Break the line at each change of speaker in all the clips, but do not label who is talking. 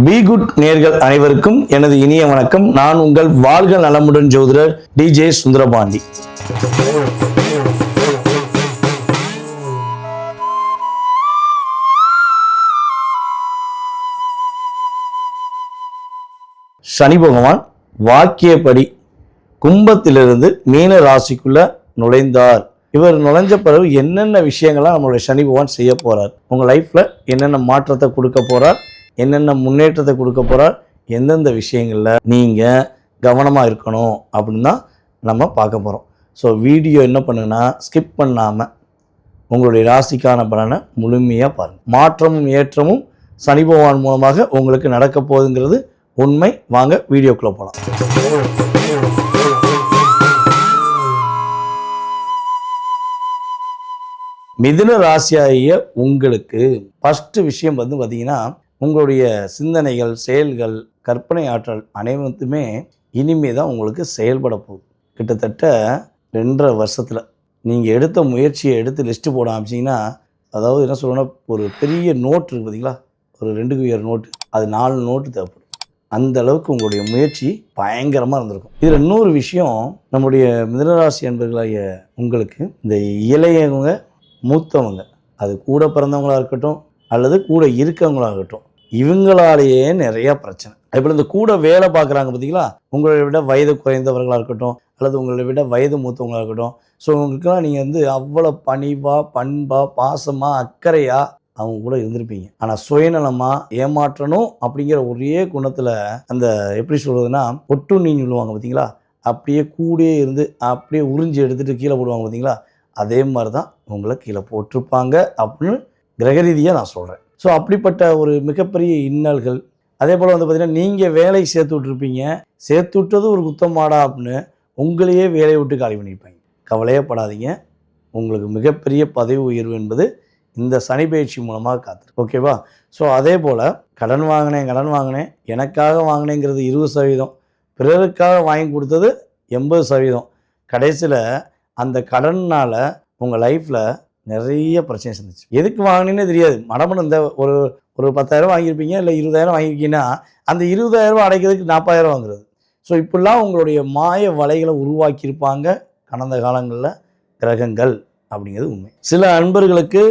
Be good நேர்கள் அனைவருக்கும் எனது இனிய வணக்கம். நான் உங்கள் வாழ்க நலமுடன் ஜோதிடர் டிஜே சுந்தரபாண்டி. சனி பகவான் வாக்கியப்படி கும்பத்திலிருந்து மீன ராசிக்குள்ள நுழைந்தார். இவர் நுழைஞ்ச பிறகு என்னென்ன விஷயங்கள்லாம் நம்மளுடைய சனி பகவான் செய்ய போறார், உங்க லைஃப்ல என்னென்ன மாற்றத்தை கொடுக்க போறார், என்னென்ன முன்னேற்றத்தை கொடுக்க போறார், எந்தெந்த விஷயங்களில் நீங்கள் கவனமாக இருக்கணும் அப்படின்னு தான் நம்ம பார்க்க போகிறோம். ஸோ வீடியோ என்ன பண்ணுங்கன்னா ஸ்கிப் பண்ணாமல் உங்களுடைய ராசிக்கான பலனை முழுமையாக பாருங்கள். மாற்றமும் ஏற்றமும் சனி பகவான் மூலமாக உங்களுக்கு நடக்க போகுதுங்கிறது உண்மை. வாங்க வீடியோக்குள்ளே போகலாம். மிதுன ராசியாகிய உங்களுக்கு ஃபஸ்ட்டு விஷயம் பார்த்தீங்கன்னா, உங்களுடைய சிந்தனைகள், செயல்கள், கற்பனை ஆற்றல் அனைத்துமே இனிமே தான் உங்களுக்கு செயல்பட போகுது. கிட்டத்தட்ட 2.5 வருஷத்தில் நீங்கள் எடுத்த முயற்சியை எடுத்து லிஸ்ட்டு போட ஆரம்பிச்சிங்கன்னா, அதாவது என்ன சொல்லணும்னா, ஒரு பெரிய நோட்டு இருக்குது பார்த்தீங்களா, ஒரு 2 உயர் நோட்டு, அது 4 நோட்டு தேவைப்படும். அந்த அளவுக்கு உங்களுடைய முயற்சி பயங்கரமாக இருந்திருக்கும். இதில் இன்னொரு விஷயம், நம்முடைய மிதுனராசி அன்பர்களாகிய உங்களுக்கு இந்த இளையவங்க, மூத்தவங்க, அது கூட பிறந்தவங்களாக இருக்கட்டும் அல்லது கூட இருக்கவங்களாக இருக்கட்டும், இவங்களாலேயே நிறைய பிரச்சனை. அதுபோல் இந்த கூட வேலை பார்க்குறாங்க பார்த்தீங்களா, உங்களை விட வயது குறைந்தவர்களாக இருக்கட்டும் அல்லது உங்களை விட வயது மூத்தவங்களாக இருக்கட்டும். ஸோ உங்களுக்கெல்லாம் நீங்கள் அவ்வளோ பணிவாக, பண்பாக, பாசமாக, அக்கறையாக அவங்க கூட இருந்திருப்பீங்க. ஆனால் சுயநலமாக ஏமாற்றணும் அப்படிங்கிற ஒரே குணத்தில் அந்த எப்படி சொல்கிறதுனா, ஒட்டு நீங்க சொல்லுவாங்க பார்த்தீங்களா, அப்படியே கூடயே இருந்து அப்படியே உறிஞ்சி எடுத்துகிட்டு கீழே போடுவாங்க பார்த்தீங்களா, அதே மாதிரி தான் உங்களை கீழே போட்டிருப்பாங்க அப்படின்னு கிரக ரீதியாக நான் சொல்கிறேன். ஸோ அப்படிப்பட்ட ஒரு மிகப்பெரிய இன்னல்கள். அதே போல் பார்த்திங்கன்னா, நீங்கள் வேலைக்கு சேர்த்து விட்ருப்பீங்க, சேர்த்து விட்டது ஒரு குத்தமாடா அப்படின்னு உங்களையே வேலையை விட்டு காலி பண்ணியிருப்பாங்க. கவலையே படாதீங்க, உங்களுக்கு மிகப்பெரிய பதவி உயர்வு என்பது இந்த சனி பயிற்சி மூலமாக காத்துருக்கு. ஓகேவா? ஸோ அதே போல் கடன் வாங்கினேன் எனக்காக வாங்கினேங்கிறது 20%, பிறருக்காக வாங்கி கொடுத்தது 80%. கடைசியில் அந்த கடனால் உங்கள் லைஃப்பில் நிறைய பிரச்சனை இருந்துச்சு. எதுக்கு வாங்கினேன்னே தெரியாது. மடமன்னு இந்த ஒரு 10,000 வாங்கியிருப்பீங்க, இல்லை 20,000 வாங்கியிருக்கீங்கன்னா அந்த 20,000 அடைக்கிறதுக்கு 40,000 வாங்குறது. ஸோ இப்படிலாம் உங்களுடைய மாய வலைகளை உருவாக்கியிருப்பாங்க கடந்த காலங்களில் கிரகங்கள் அப்படிங்கிறது உண்மை. சில அன்பர்களுக்கு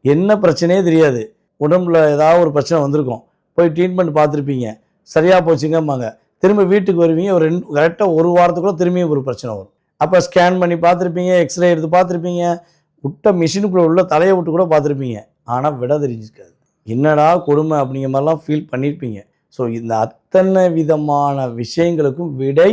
என்ன பிரச்சனையே தெரியாது, உடம்புல ஏதாவது ஒரு பிரச்சனை வந்திருக்கும், போய் ட்ரீட்மெண்ட் பார்த்துருப்பீங்க, சரியாக போச்சுங்கம்பாங்க. திரும்ப வீட்டுக்கு வருவீங்க, கரெக்டாக ஒரு வாரத்துக்குள்ளே திரும்பியும் ஒரு பிரச்சனை வரும். அப்போ ஸ்கேன் பண்ணி பார்த்துருப்பீங்க, எக்ஸ்ரே எடுத்து பார்த்துருப்பீங்க, விட்ட மிஷினுக்குள்ளே உள்ள தலையை விட்டு கூட பார்த்துருப்பீங்க, ஆனால் விட தெரிஞ்சிருக்காது. என்னடா கொடுமை அப்படிங்கிற மாதிரிலாம் ஃபீல் பண்ணியிருப்பீங்க. ஸோ இந்த அத்தனை விதமான விஷயங்களுக்கும் விடை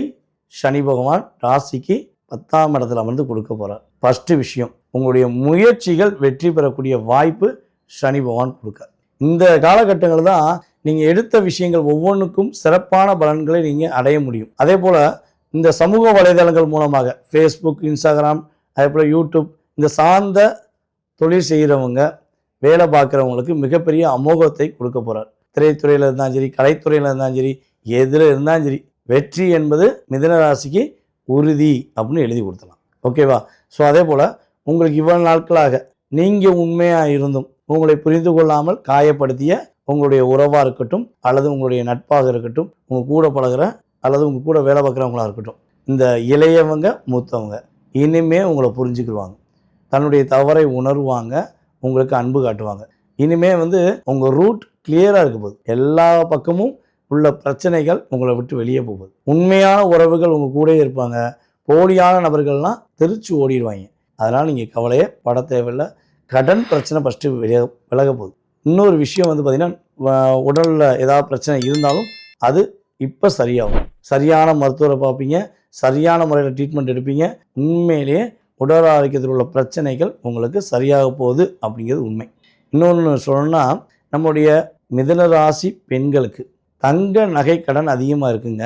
சனி பகவான் ராசிக்கு 10ஆம் இடத்துல அமர்ந்து கொடுக்க போகிறார். ஃபஸ்ட்டு விஷயம், உங்களுடைய முயற்சிகள் வெற்றி பெறக்கூடிய வாய்ப்பு சனி பகவான் கொடுக்கார். இந்த காலகட்டங்கள் தான் நீங்கள் எடுத்த விஷயங்கள் ஒவ்வொன்றுக்கும் சிறப்பான பலன்களை நீங்கள் அடைய முடியும். அதே போல் இந்த சமூக வலைதளங்கள் மூலமாக ஃபேஸ்புக், இன்ஸ்டாகிராம், அதே போல் யூடியூப், இந்த சார்ந்த தொழில் செய்கிறவங்க, வேலை பார்க்குறவங்களுக்கு மிகப்பெரிய அமோகத்தை கொடுக்க போகிறார். திரைத்துறையில் இருந்தாலும் சரி, கலைத்துறையில் இருந்தாலும் சரி, எதில் இருந்தாலும் சரி, வெற்றி என்பது மிதுன ராசிக்கு உறுதி அப்படின்னு எழுதி கொடுத்தலாம். ஓகேவா? ஸோ அதே போல் உங்களுக்கு இவ்வளவு நாட்களாக நீங்கள் உண்மையாக இருந்தும் உங்களை புரிந்து கொள்ளாமல் காயப்படுத்திய உங்களுடைய உறவாக இருக்கட்டும் அல்லது உங்களுடைய நட்பாக இருக்கட்டும், உங்கள் கூட பழகிற அல்லது உங்கள் கூட வேலை பார்க்குறவங்களாக இருக்கட்டும், இந்த இளையவங்க மூத்தவங்க இனிமே உங்களை புரிஞ்சுக்கிடுவாங்க, தன்னுடைய தவறை உணர்வாங்க, உங்களுக்கு அன்பு காட்டுவாங்க. இனிமே உங்கள் ரூட் கிளியராக இருக்க போகுது. எல்லா பக்கமும் உள்ள பிரச்சனைகள் உங்களை விட்டு வெளியே போகுது. உண்மையான உறவுகள் உங்கள் கூட இருப்பாங்க, போலியான நபர்கள்லாம் தெரிச்சு ஓடிடுவாங்க. அதனால் நீங்கள் கவலையே பட தேவையில்லை. கடன் பிரச்சனை ஃபஸ்ட்டு விலக போகுது. இன்னொரு விஷயம் பார்த்திங்கன்னா, உடலில் ஏதாவது பிரச்சனை இருந்தாலும் அது இப்போ சரியாகும். சரியான மருத்துவரை பார்ப்பீங்க, சரியான முறையில் ட்ரீட்மெண்ட் எடுப்பீங்க. உண்மையிலேயே உடல் ஆரோக்கியத்தில் உள்ள பிரச்சனைகள் உங்களுக்கு சரியாக போகுது அப்படிங்கிறது உண்மை. இன்னொன்று சொல்லணும்னா, நம்முடைய மிதுன ராசி பெண்களுக்கு தங்க நகை கடன் அதிகமாக இருக்குங்க.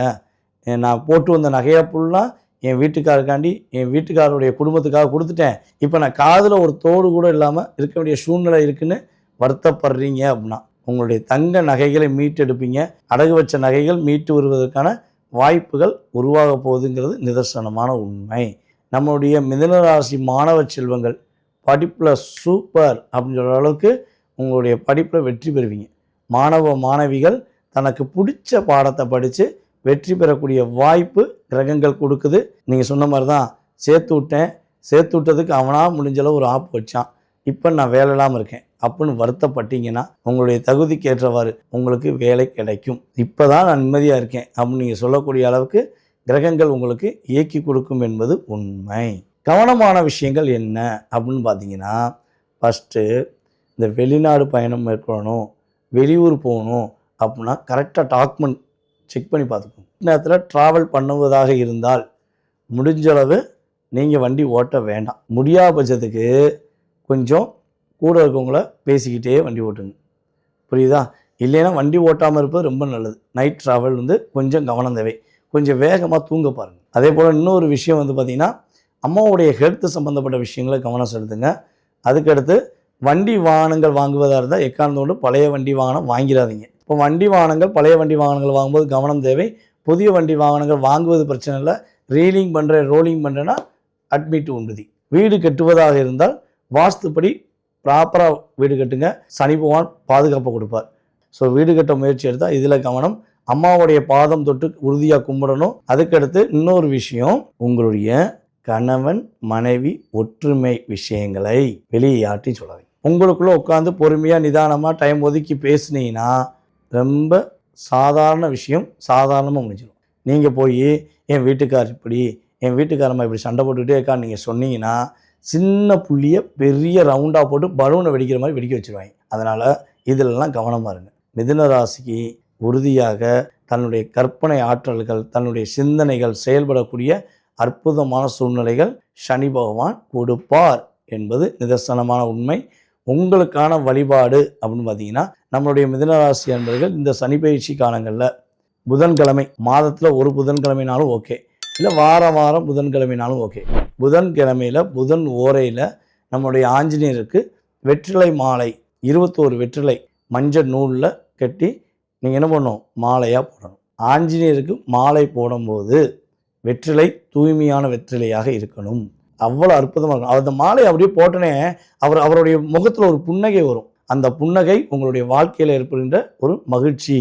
நான் போட்டு வந்த நகையை ஃபுல்லாக என் வீட்டுக்காரருக்காண்டி, என் வீட்டுக்காரருடைய குடும்பத்துக்காக கொடுத்துட்டேன், இப்போ நான் காதில் ஒரு தோடு கூட இல்லாமல் இருக்க வேண்டிய சூழ்நிலை இருக்குன்னு வருத்தப்படுறீங்க அப்படின்னா, உங்களுடைய தங்க நகைகளை மீட்டெடுப்பீங்க. அடகு வச்ச நகைகள் மீட்டு வருவதற்கான வாய்ப்புகள் உருவாக போகுதுங்கிறது நிதர்சனமான உண்மை. நம்முடைய மிதுன ராசி மாணவ செல்வங்கள் படிப்பில் சூப்பர் அப்படின்னு சொல்கிற அளவுக்கு உங்களுடைய படிப்பில் வெற்றி பெறுவீங்க. மாணவ மாணவிகள் தனக்கு பிடிச்ச பாடத்தை படித்து வெற்றி பெறக்கூடிய வாய்ப்பு கிரகங்கள் கொடுக்குது. நீங்கள் சொன்ன மாதிரி தான் சேர்த்து விட்டதுக்கு அவனாக முடிஞ்சளவு ஒரு ஆப் வச்சான், இப்போ நான் வேலை இல்லாமல் இருக்கேன் அப்படின்னு வருத்தப்பட்டீங்கன்னா உங்களுடைய தகுதிக்கு ஏற்றவாறு உங்களுக்கு வேலை கிடைக்கும். இப்போ தான் நான் நிம்மதியாக இருக்கேன் அப்படின்னு நீங்கள் சொல்லக்கூடிய அளவுக்கு கிரகங்கள் உங்களுக்கு இயக்கி கொடுக்கும் என்பது உண்மை. கவனமான விஷயங்கள் என்ன அப்படின்னு பார்த்தீங்கன்னா, ஃபஸ்ட்டு இந்த வெளிநாடு பயணம் மேற்கொள்ளணும், வெளியூர் போகணும் அப்படின்னா கரெக்டாக டாக்குமெண்ட் செக் பண்ணி பார்த்துக்கோங்க. நேரத்தில் ட்ராவல் பண்ணுவதாக இருந்தால் முடிஞ்சளவு நீங்கள் வண்டி ஓட்ட வேண்டாம். முடியாத பட்சத்துக்கு கொஞ்சம் கூட இருக்கவங்கள பேசிக்கிட்டே வண்டி ஓட்டுங்க. புரியுதா? இல்லைன்னா வண்டி ஓட்டாமல் இருப்பது ரொம்ப நல்லது. நைட் ட்ராவல் கொஞ்சம் கவனம் தேவை. கொஞ்சம் வேகமாக தூங்க பாருங்கள். அதே போல் இன்னொரு விஷயம் பார்த்திங்கன்னா, அம்மாவுடைய ஹெல்த்து சம்மந்தப்பட்ட விஷயங்களை கவனம் செலுத்துங்க. அதுக்கடுத்து வண்டி வாகனங்கள் வாங்குவதாக இருந்தால் எக்காரணத்தோடு பழைய வண்டி வாகனம் வாங்கிடாதீங்க. இப்போ வண்டி வாகனங்கள் பழைய வண்டி வாகனங்கள் வாங்கும்போது கவனம் தேவை. புதிய வண்டி வாகனங்கள் வாங்குவது பிரச்சனை இல்லை. ரோலிங் பண்ணுறேன்னா அட்மிட் உண்டுதி. வீடு கட்டுவதாக இருந்தால் வாஸ்துப்படி ப்ராப்பராக வீடு கட்டுங்க. சனி பகவான் பாதுகாப்பை கொடுப்பார். ஸோ வீடு கட்ட முயற்சி எடுத்தால் இதில் கவனம். அம்மாவுடைய பாதம் தொட்டு உறுதியாக கும்பிடணும். அதுக்கடுத்து இன்னொரு விஷயம், உங்களுடைய கணவன் மனைவி ஒற்றுமை விஷயங்களை வெளியே யாட்டி சொல்லாதீங்க. உங்களுக்குள்ளே உட்காந்து பொறுமையாக நிதானமாக டைம் ஒதுக்கி பேசுனீங்கன்னா ரொம்ப சாதாரண விஷயம் சாதாரணமாக முடிஞ்சிடும். நீங்கள் போய் என் வீட்டுக்கார் இப்படி, என் வீட்டுக்காரம்மா இப்படி சண்டை போட்டுக்கிட்டே இருக்கான்னு நீங்கள் சொன்னீங்கன்னா சின்ன புள்ளியை பெரிய ரவுண்டாக போட்டு பலூனை வெடிக்கிற மாதிரி வெடிக்க வச்சுருவாங்க. அதனால் இதிலெல்லாம் கவனமாக இருங்க. மிதுன ராசிக்கு உறுதியாக தன்னுடைய கற்பனை ஆற்றல்கள், தன்னுடைய சிந்தனைகள் செயல்படக்கூடிய அற்புதமான சூழ்நிலைகள் சனி பகவான் கொடுப்பார் என்பது நிதர்சனமான உண்மை. உங்களுக்கான வழிபாடு அப்படின்னு பார்த்தீங்கன்னா, நம்மளுடைய மிதுனராசி அன்பர்கள் இந்த சனி பயிற்சி காலங்களில் புதன்கிழமை, மாதத்தில் ஒரு புதன்கிழமைனாலும் ஓகே, இல்லை வாரம் புதன்கிழமைனாலும் ஓகே, புதன்கிழமையில் புதன் ஓரையில் நம்முடைய ஆஞ்சநேயருக்கு வெற்றிலை மாலை 21 வெற்றிலை மஞ்சள் நூலில் கட்டி நீங்கள் என்ன பண்ணணும், மாலையாக போடணும். ஆஞ்சநேயருக்கு மாலை போடும்போது வெற்றிலை தூய்மையான வெற்றிலையாக இருக்கணும். அவ்வளோ அற்புதமாக இருக்கும். அந்த மாலை அப்படியே போட்டனே அவருடைய முகத்தில் ஒரு புன்னகை வரும். அந்த புன்னகை உங்களுடைய வாழ்க்கையில் ஏற்படுகின்ற ஒரு மகிழ்ச்சி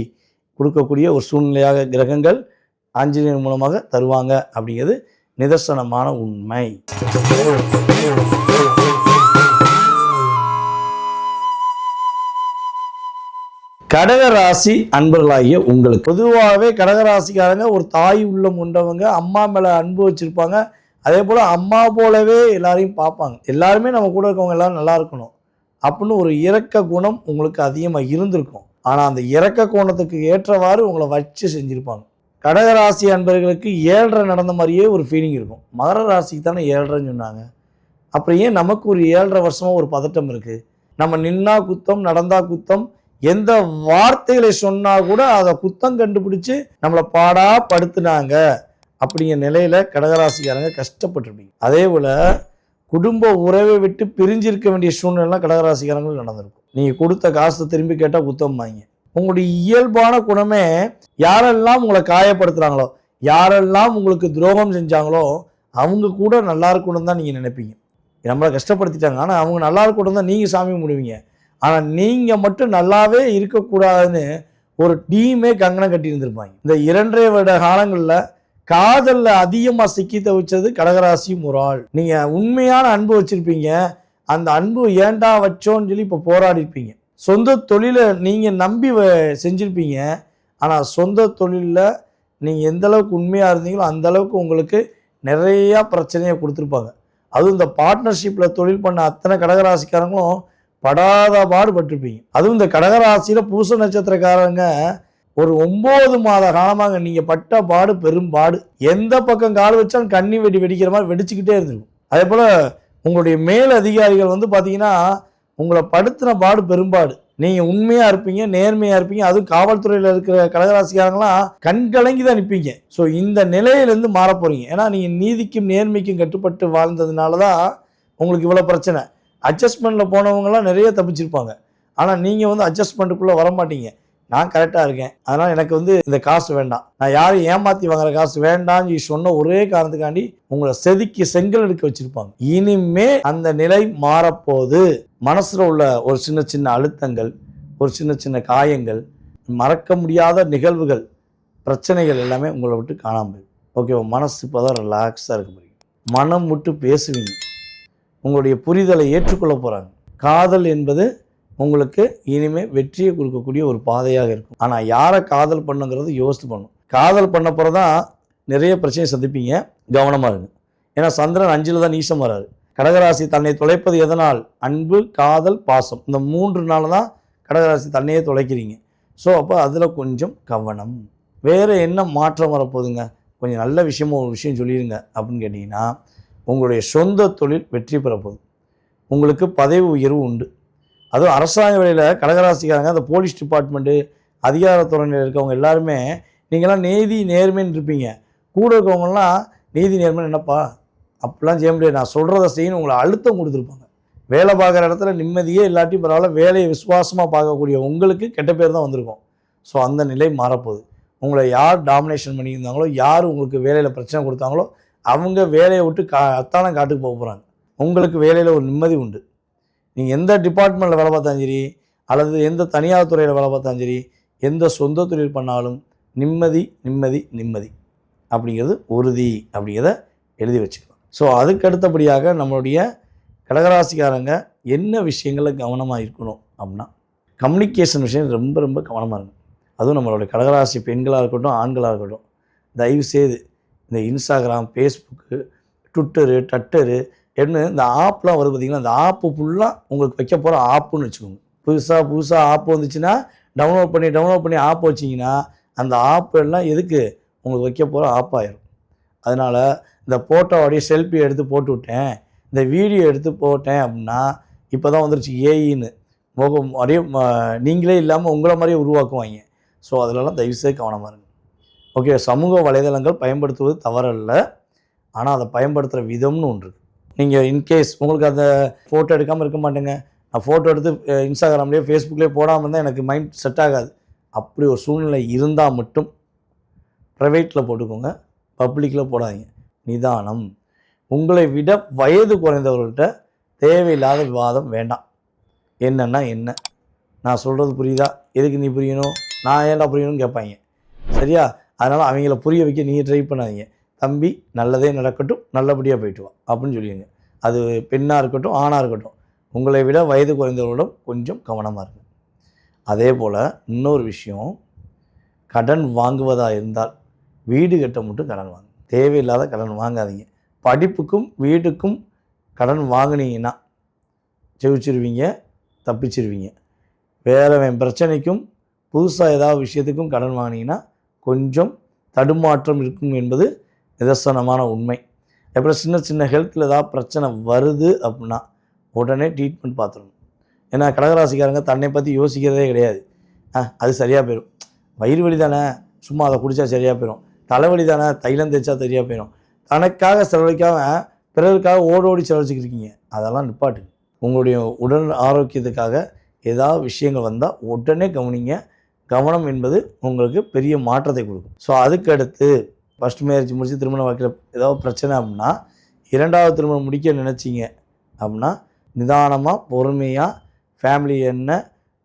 கொடுக்கக்கூடிய ஒரு சூழ்நிலையாக கிரகங்கள் ஆஞ்சநேயர் மூலமாக தருவாங்க அப்படிங்கிறது நிதர்சனமான உண்மை. கடகராசி அன்பர்களாகிய உங்களுக்கு பொதுவாகவே கடகராசிக்காரங்க ஒரு தாய் உள்ளம் கொண்டவங்க, அம்மா மேலே அன்பு வச்சுருப்பாங்க. அதே போல் அம்மா போலவே எல்லாரையும் பார்ப்பாங்க. எல்லாருமே நம்ம கூட இருக்கவங்க எல்லோரும் நல்லா இருக்கணும் அப்படின்னு ஒரு இரக்க குணம் உங்களுக்கு அதிகமாக இருந்திருக்கும். ஆனால் அந்த இரக்க குணத்துக்கு ஏற்றவாறு உங்களை வச்சு செஞ்சுருப்பாங்க. கடகராசி அன்பர்களுக்கு 7.5 நடந்த மாதிரியே ஒரு ஃபீலிங் இருக்கும். மகர ராசிக்கு தானே 7.5 சொன்னாங்க. அப்புறம் ஏன் நமக்கு ஒரு 7.5 வருஷமாக ஒரு பதட்டம் இருக்குது? நம்ம நின்னா குத்தம், நடந்தா குத்தம், எந்த வார்த்தைகளை சொன்னால் கூட அதை குத்தம் கண்டுபிடிச்சு நம்மளை பாடா படுத்துனாங்க அப்படிங்கிற நிலையில் கடகராசிக்காரங்க கஷ்டப்பட்டுருப்பீங்க. அதே போல் குடும்ப உறவை விட்டு பிரிஞ்சிருக்க வேண்டிய சூழ்நிலைலாம் கடகராசிக்காரங்களுக்கு நடந்திருக்கும். நீங்கள் கொடுத்த காசை திரும்பி கேட்டால் குத்தம் வாங்க. உங்களுடைய இயல்பான குணமே யாரெல்லாம் உங்களை காயப்படுத்துகிறாங்களோ, யாரெல்லாம் உங்களுக்கு துரோகம் செஞ்சாங்களோ அவங்க கூட நல்லா இருக்கணும் தான் நீங்கள் நினைப்பீங்க. நம்மளை கஷ்டப்படுத்திட்டாங்க, ஆனால் அவங்க நல்லா இருக்கணும் தான் நீங்கள் சாமி முடிவீங்க. ஆனால் நீங்கள் மட்டும் நல்லாவே இருக்கக்கூடாதுன்னு ஒரு டீமே கங்கணம் கட்டி இருந்திருப்பாங்க. இந்த 2.5 வருட காலங்களில் காதலில் அதிகமாக சிக்கி தவிச்சது கடகராசியும் ஒரு ஆள். நீங்கள் உண்மையான அன்பு வச்சுருப்பீங்க. அந்த அன்பு ஏண்டா வச்சோன்னு சொல்லி இப்போ போராடிருப்பீங்க. சொந்த தொழிலை நீங்கள் நம்பி செஞ்சுருப்பீங்க. ஆனால் சொந்த தொழிலில் நீங்கள் எந்தளவுக்கு உண்மையாக இருந்தீங்களோ அந்தளவுக்கு உங்களுக்கு நிறையா பிரச்சனையை கொடுத்துருப்பாங்க. அதுவும் இந்த பார்ட்னர்ஷிப்பில் தொழில் பண்ண அத்தனை கடகராசிக்காரங்களும் படாத பாடுபட்டிருப்பீங்க. அதுவும் இந்த கடகராசியில் பூச நட்சத்திரக்காரங்க ஒரு 9 மாத காலமாக நீங்கள் பட்ட பாடு பெரும்பாடு. எந்த பக்கம் கால் வச்சாலும் கண்ணி வெடிக்கிற மாதிரி வெடிச்சுக்கிட்டே இருந்திருக்கும். அதே போல் உங்களுடைய மேல் அதிகாரிகள் பார்த்தீங்கன்னா உங்களை படுத்தின பாடு பெரும்பாடு. நீங்கள் உண்மையாக இருப்பீங்க, நேர்மையாக இருப்பீங்க. அதுவும் காவல்துறையில் இருக்கிற கடகராசிக்காரங்களாம் கண்கலங்கி தான் நிற்பீங்க. ஸோ இந்த நிலையிலேருந்து மாற போகிறீங்க. ஏன்னா நீங்கள் நீதிக்கும் நேர்மைக்கும் கட்டுப்பட்டு வாழ்ந்ததுனால தான் உங்களுக்கு இவ்வளோ பிரச்சனை. அட்ஜஸ்ட்மெண்ட்டில் போனவங்கலாம் நிறைய தப்பிச்சிருப்பாங்க. ஆனால் நீங்கள் அட்ஜஸ்ட்மெண்ட்டுக்குள்ளே வர மாட்டீங்க. நான் கரெக்டாக இருக்கேன், அதனால் எனக்கு இந்த காசு வேண்டாம், நான் யாரும் ஏமாற்றி வாங்குற காசு வேண்டான்னு சொன்ன ஒரே காரணத்துக்காண்டி உங்களை செதுக்கி செங்கல் எடுக்க வச்சுருப்பாங்க. இனிமே அந்த நிலை மாறப்போது மனசில் உள்ள ஒரு சின்ன சின்ன அழுத்தங்கள், ஒரு சின்ன சின்ன காயங்கள், மறக்க முடியாத நிகழ்வுகள், பிரச்சனைகள் எல்லாமே உங்களை விட்டு காணாமல் போயிடும். ஓகேவா? மனசு இப்போ தான் ரிலாக்ஸாக இருக்க முடியும். மனம் விட்டு பேசுவீங்க. உங்களுடைய புரிதலை ஏற்றுக்கொள்ள போகிறாங்க. காதல் என்பது உங்களுக்கு இனிமேல் வெற்றியை கொடுக்கக்கூடிய ஒரு பாதையாக இருக்கும். ஆனால் யாரை காதல் பண்ணுங்கிறது யோசித்து பண்ணணும். காதல் பண்ண போகிற தான் நிறைய பிரச்சனையை சந்திப்பீங்க. கவனமாக இருங்க. ஏன்னா சந்திரன் 5ல் தான் நீசம் வராரு. கடகராசி தன்னை தொலைப்பது எதனால்? அன்பு, காதல், பாசம். இந்த 3 நாள் தான் கடகராசி தன்னையே தொலைக்கிறீங்க. ஸோ அப்போ அதில் கொஞ்சம் கவனம். வேறு என்ன மாற்றம் வரப்போகுதுங்க? கொஞ்சம் நல்ல விஷயமும் ஒரு விஷயம் சொல்லிடுங்க அப்படின்னு கேட்டிங்கன்னா, உங்களுடைய சொந்த தொழில் வெற்றி பெறப்போகுது. உங்களுக்கு பதவி உயர்வு உண்டு. அதுவும் அரசாங்க வேலையில் கடகராசிக்காரங்க, அந்த போலீஸ் டிபார்ட்மெண்ட்டு, அதிகாரத்துறையில் இருக்கவங்க எல்லாருமே நீங்களாம் நீதி நேர்மைன்னு இருப்பீங்க. கூட இருக்கவங்கலாம் நீதி நேர்மைன்னு என்னப்பா அப்படிலாம் செய்ய முடியாது, நான் சொல்கிறத செய்யணும் உங்களை அழுத்தம் கொடுத்துருப்பாங்க. வேலை பார்க்குற இடத்துல நிம்மதியே இல்லாட்டி பரவாயில்ல, வேலையை விசுவாசமாக பார்க்கக்கூடிய உங்களுக்கு கெட்ட பேர் தான் வந்திருக்கும். ஸோ அந்த நிலை மாறப்போகுது. உங்களை யார் டாமினேஷன் பண்ணியிருந்தாங்களோ, யார் உங்களுக்கு வேலையில் பிரச்சனை கொடுத்தாங்களோ, அவங்க வேலையை விட்டு அத்தானம் காட்டுக்கு போக போகிறாங்க. உங்களுக்கு வேலையில் ஒரு நிம்மதி உண்டு. நீங்கள் எந்த டிபார்ட்மெண்ட்டில் வேலை பார்த்தாலும் சரி, அல்லது எந்த தனியார் துறையில் வேலை பார்த்தாலும் சரி, எந்த சொந்த தொழில் பண்ணாலும் நிம்மதி நிம்மதி நிம்மதி அப்படிங்கிறது உறுதி அப்படிங்கிறத எழுதி வச்சுக்கலாம். ஸோ அதுக்கு அடுத்தபடியாக நம்மளுடைய கடகராசிக்காரங்க என்ன விஷயங்களில் கவனமாக இருக்கணும் அப்படின்னா, கம்யூனிகேஷன் விஷயம் ரொம்ப ரொம்ப கவனமாக இருக்கும். அதுவும் நம்மளுடைய கடகராசி பெண்களாக இருக்கட்டும், ஆண்களாக இருக்கட்டும், தயவுசெய்து இந்த இன்ஸ்டாகிராம், ஃபேஸ்புக்கு, ட்விட்டரு, டட்டரு என்ன இந்த ஆப்லாம் வருது பார்த்திங்கன்னா, அந்த ஆப்பு ஃபுல்லாக உங்களுக்கு வைக்க போகிற ஆப்புன்னு வச்சுக்கோங்க. புதுசாக ஆப் வந்துச்சுன்னா டவுன்லோட் பண்ணி ஆப் வச்சிங்கன்னா, அந்த ஆப் எல்லாம் எதுக்கு உங்களுக்கு வைக்க போகிற ஆப் ஆயிரும். அதனால் இந்த ஃபோட்டோ அப்படியே செல்ஃபி எடுத்து போட்டு விட்டேன், இந்த வீடியோ எடுத்து போட்டேன் அப்படின்னா, இப்போ தான் வந்துருச்சு ஏஇன்னு, முகம் அப்படியே நீங்களே இல்லாமல் உங்களை மாதிரியே உருவாக்குவாங்க. ஸோ அதிலலாம் தயவுசெய்து கவனமாக இருங்க. ஓகே, சமூக வலைதளங்கள் பயன்படுத்துவது தவறல்ல, ஆனால் அதை பயன்படுத்துகிற விதம்னு ஒன்று இருக்குது. நீங்கள் இன்கேஸ் உங்களுக்கு அந்த ஃபோட்டோ எடுக்காமல் இருக்க மாட்டேங்க, நான் ஃபோட்டோ எடுத்து இன்ஸ்டாகிராம்லேயோ ஃபேஸ்புக்லேயோ போடாமல் இருந்தால் எனக்கு மைண்ட் செட் ஆகாது, அப்படி ஒரு சூழ்நிலை இருந்தால் மட்டும் ப்ரைவேட்டில் போட்டுக்கோங்க, பப்ளிக்கில் போடாதீங்க. நிதானம். உங்களை விட வயது குறைந்தவர்கள்ட்ட தேவையில்லாத விவாதம் வேண்டாம். என்னன்னா என்ன, நான் சொல்கிறது புரியுதா, எதுக்கு நீ புரியணும், நான் ஏன்டா புரியணும்னு கேட்பாங்க. சரியா? அதனால் அவங்கள புரிய வைக்க நீங்கள் ட்ரை பண்ணாதீங்க. தம்பி நல்லதே நடக்கட்டும், நல்லபடியாக போயிட்டு வா அப்படின்னு சொல்லிடுங்க. அது பெண்ணாக இருக்கட்டும், ஆணாக இருக்கட்டும், உங்களை விட வயது குறைந்தவர்களிடம் கொஞ்சம் கவனமாக இருக்கும். அதே போல் இன்னொரு விஷயம், கடன் வாங்குவதாக இருந்தால் வீடு கட்ட மட்டும் கடன் வாங்க, தேவையில்லாத கடன் வாங்காதீங்க. படிப்புக்கும் வீட்டுக்கும் கடன் வாங்கினீங்கன்னா ஜெயிச்சிருவீங்க, தப்பிச்சிருவீங்க. வேறு பிரச்சனைக்கும் புதுசாக ஏதாவது விஷயத்துக்கும் கடன் வாங்கினீங்கன்னா கொஞ்சம் தடுமாற்றம் இருக்கும் என்பது நிதர்சனமான உண்மை. அப்புறம் சின்ன சின்ன ஹெல்த்தில் ஏதாவது பிரச்சனை வருது அப்படின்னா உடனே ட்ரீட்மெண்ட் பார்த்துடணும். ஏன்னா கடகராசிக்காரங்க தன்னை பற்றி யோசிக்கிறதே கிடையாது. அது சரியாக போயிடும், வயிறு வலி தானே சும்மா அதை குடித்தா சரியாக போயிடும், தலைவலி தானே தைலம் தேய்ச்சா சரியாக போயிடும், தனக்காக செலவழிக்காமல் பிறருக்காக ஓடோடி செலவழிச்சிக்கிருக்கீங்க. அதெல்லாம் நிப்பாட்டுங்க. உங்களுடைய உடல் ஆரோக்கியத்துக்காக ஏதாவது விஷயங்கள் வந்தால் உடனே கவனிங்க. கவனம் என்பது உங்களுக்கு பெரிய மாற்றத்தை கொடுக்கும். ஸோ அதுக்கு அடுத்து ஃபஸ்ட் மேரேஜ் முடித்து திருமண வாழ்க்கையில் ஏதாவது பிரச்சனை அப்படின்னா, 2வது திருமணம் முடிக்க நினச்சிங்க அப்படின்னா நிதானமாக பொறுமையாக ஃபேமிலி என்ன,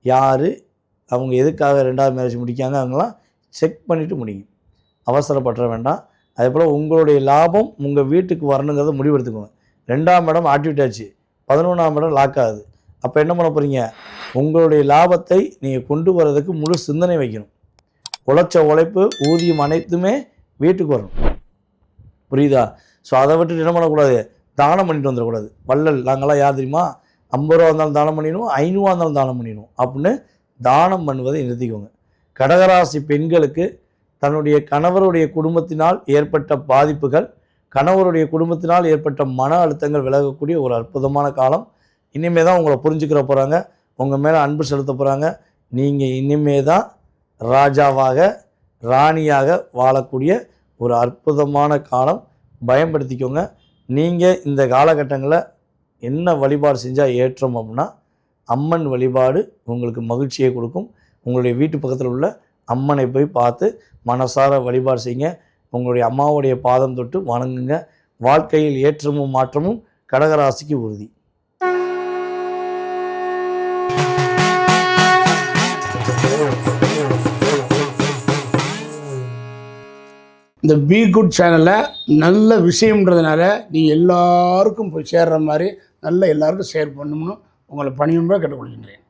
யார், அவங்க எதுக்காக 2வது மேரேஜ் முடிக்காங்க அவங்களாம் செக் பண்ணிவிட்டு முடியும். அவசரப்பட வேண்டாம். அதே போல் உங்களுடைய லாபம் உங்கள் வீட்டுக்கு வரணுங்கிறத முடிவெடுத்துக்கோங்க. 2ஆம் இடம் ஆக்டிவேட் ஆச்சு, 11ஆம் இடம் லாக் ஆகுது. அப்போ என்ன பண்ண போகிறீங்க, உங்களுடைய லாபத்தை நீங்கள் கொண்டு வர்றதுக்கு முழு சிந்தனை வைக்கணும். உழைச்ச உழைப்பு ஊதியம் அனைத்துமே வீட்டுக்கு வரணும். புரியுதா? ஸோ அதை விட்டுட்டு என்ன பண்ணக்கூடாது, தானம் பண்ணிட்டு வந்துடக்கூடாது. வள்ளல் நாங்களாம் யார் தெரியுமா, 50 ரூபா இருந்தாலும் தானம் பண்ணிடுவோம், 500 இருந்தாலும் தானம் பண்ணிடுவோம் அப்படின்னு தானம் பண்ணுவதை நிறுத்திக்கோங்க. கடகராசி பெண்களுக்கு தன்னுடைய கணவருடைய குடும்பத்தினால் ஏற்பட்ட பாதிப்புகள், கணவருடைய குடும்பத்தினால் ஏற்பட்ட மன அழுத்தங்கள் விலகக்கூடிய ஒரு அற்புதமான காலம். இனிமே தான் உங்களை புரிஞ்சுக்கிற போகிறாங்க, உங்கள் மேலே அன்பு செலுத்த போகிறாங்க. நீங்கள் இனிமே தான் ராஜாவாக ராணியாக வாழக்கூடிய ஒரு அற்புதமான காலம். பயன்படுத்திக்கோங்க. நீங்கள் இந்த காலகட்டங்களில் என்ன வழிபாடு செஞ்சால் ஏற்றம் அப்படின்னா, அம்மன் வழிபாடு உங்களுக்கு மகிழ்ச்சியை கொடுக்கும். உங்களுடைய வீட்டு பக்கத்தில் உள்ள அம்மனை போய் பார்த்து மனசார வழிபாடு செய்யுங்க. உங்களுடைய அம்மாவுடைய பாதம் தொட்டு வணங்குங்க. வாழ்க்கையில் ஏற்றமும் மாற்றமும் கடகராசிக்கு உறுதி.
Yeah. இந்த பி குட் சேனலில் நல்ல விஷயம்ன்றதுனால நீங்கள் எல்லாருக்கும் போய் சேர்ற மாதிரி நல்ல எல்லாருக்கும் ஷேர் பண்ணணும்னு உங்களை பணியும்பா கேட்டுக்கொள்கின்றேன்.